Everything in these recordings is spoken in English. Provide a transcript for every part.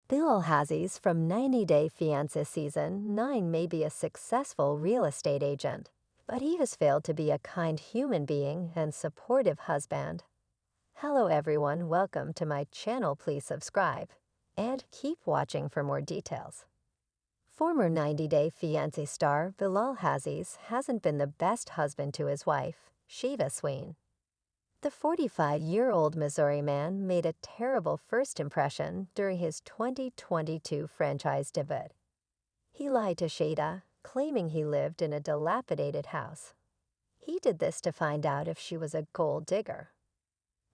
Bilal Hazziez from 90 Day Fiancé Season 9 may be a successful real estate agent, but he has failed to be a kind human being and supportive husband. Hello everyone, welcome to my channel. Please subscribe and keep watching for more details. Former 90 Day Fiancé star Bilal Hazziez hasn't been the best husband to his wife, Shida Sween. The 45-year-old Missouri man made a terrible first impression during his 2022 franchise debut. He lied to Shida, claiming he lived in a dilapidated house. He did this to find out if she was a gold digger.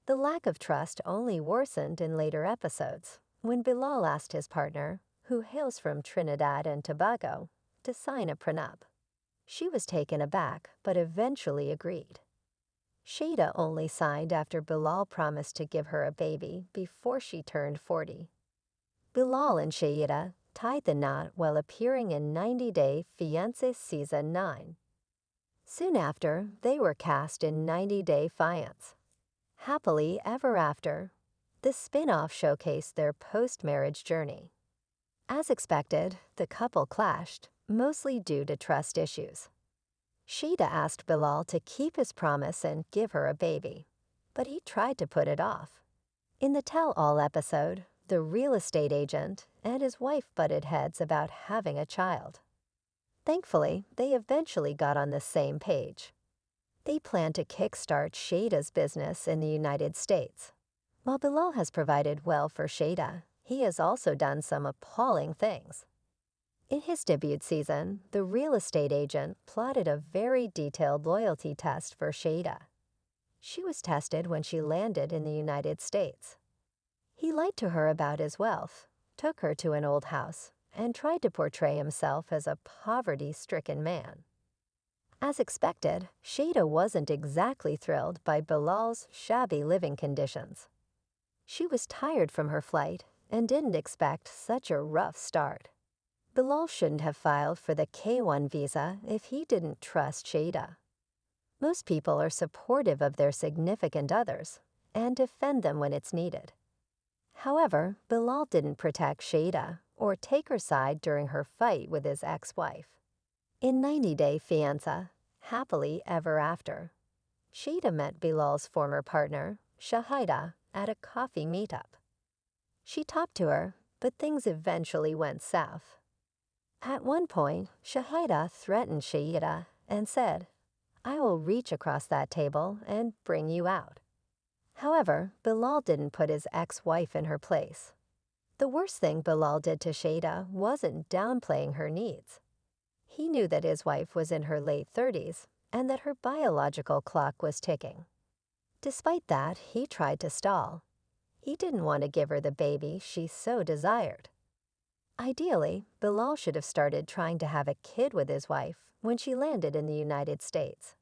The lack of trust only worsened in later episodes, when Bilal asked his partner, who hails from Trinidad and Tobago, to sign a prenup. She was taken aback, but eventually agreed. Shida only signed after Bilal promised to give her a baby before she turned 40. Bilal and Shida tied the knot while appearing in 90 Day Fiancé Season 9. Soon after, they were cast in 90 Day Fiancé. Happily Ever After. The spin-off showcased their post-marriage journey. As expected, the couple clashed, mostly due to trust issues. Shida asked Bilal to keep his promise and give her a baby, but he tried to put it off. In the tell-all episode, the real estate agent and his wife butted heads about having a child. Thankfully, they eventually got on the same page. They plan to kickstart Shida's business in the United States. While Bilal has provided well for Shida, he has also done some appalling things. In his debut season, the real estate agent plotted a very detailed loyalty test for Shida. She was tested when she landed in the United States. He lied to her about his wealth, took her to an old house, and tried to portray himself as a poverty-stricken man. As expected, Shida wasn't exactly thrilled by Bilal's shabby living conditions. She was tired from her flight and didn't expect such a rough start. Bilal shouldn't have filed for the K-1 visa if he didn't trust Shida. Most people are supportive of their significant others and defend them when it's needed. However, Bilal didn't protect Shida or take her side during her fight with his ex-wife. In 90 Day Fiancé, Happily Ever After, Shida met Bilal's former partner, Shahida, at a coffee meetup. She talked to her, but things eventually went south. At one point, Shahida threatened Shida and said, "I will reach across that table and bring you out." However, Bilal didn't put his ex-wife in her place. The worst thing Bilal did to Shida wasn't downplaying her needs. He knew that his wife was in her late 30s and that her biological clock was ticking. Despite that, he tried to stall. He didn't want to give her the baby she so desired. Ideally, Bilal should have started trying to have a kid with his wife when she landed in the United States.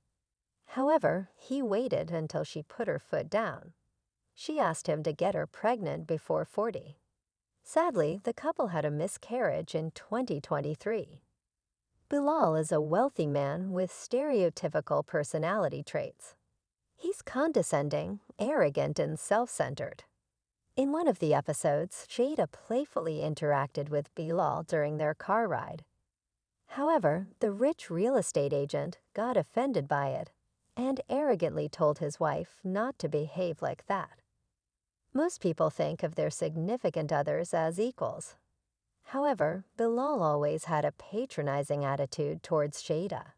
However, he waited until she put her foot down. She asked him to get her pregnant before 40. Sadly, the couple had a miscarriage in 2023. Bilal is a wealthy man with stereotypical personality traits. He's condescending, arrogant, and self-centered. In one of the episodes, Shida playfully interacted with Bilal during their car ride. However, the rich real estate agent got offended by it and arrogantly told his wife not to behave like that. Most people think of their significant others as equals. However, Bilal always had a patronizing attitude towards Shida.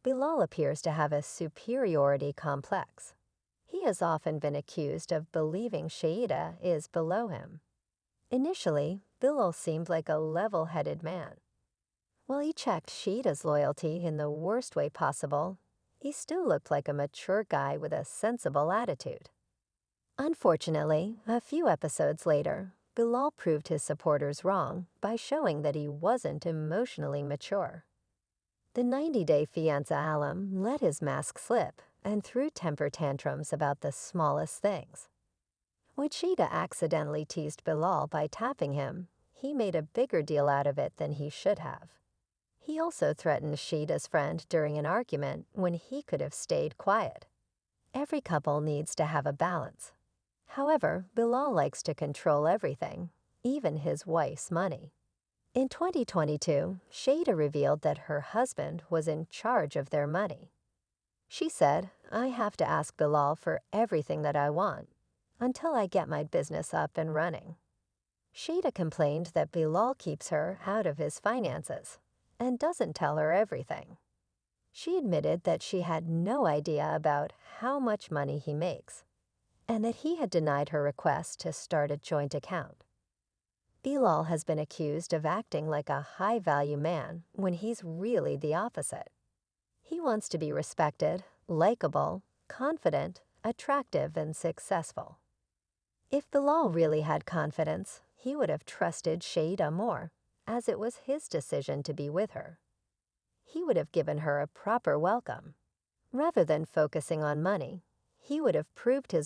Bilal appears to have a superiority complex. He has often been accused of believing Shida is below him. Initially, Bilal seemed like a level-headed man. While he checked Shida's loyalty in the worst way possible, he still looked like a mature guy with a sensible attitude. Unfortunately, a few episodes later, Bilal proved his supporters wrong by showing that he wasn't emotionally mature. The 90 Day Fiancé alum let his mask slip and threw temper tantrums about the smallest things. When Shida accidentally teased Bilal by tapping him, he made a bigger deal out of it than he should have. He also threatened Shida's friend during an argument when he could have stayed quiet. Every couple needs to have a balance. However, Bilal likes to control everything, even his wife's money. In 2022, Shada revealed that her husband was in charge of their money. She said, "I have to ask Bilal for everything that I want until I get my business up and running." Shada complained that Bilal keeps her out of his finances and doesn't tell her everything. She admitted that she had no idea about how much money he makes and that he had denied her request to start a joint account. Bilal has been accused of acting like a high-value man when he's really the opposite. He wants to be respected, likable, confident, attractive, and successful. If Bilal really had confidence, he would have trusted Shada more, as it was his decision to be with her. He would have given her a proper welcome. Rather than focusing on money, he would have proved his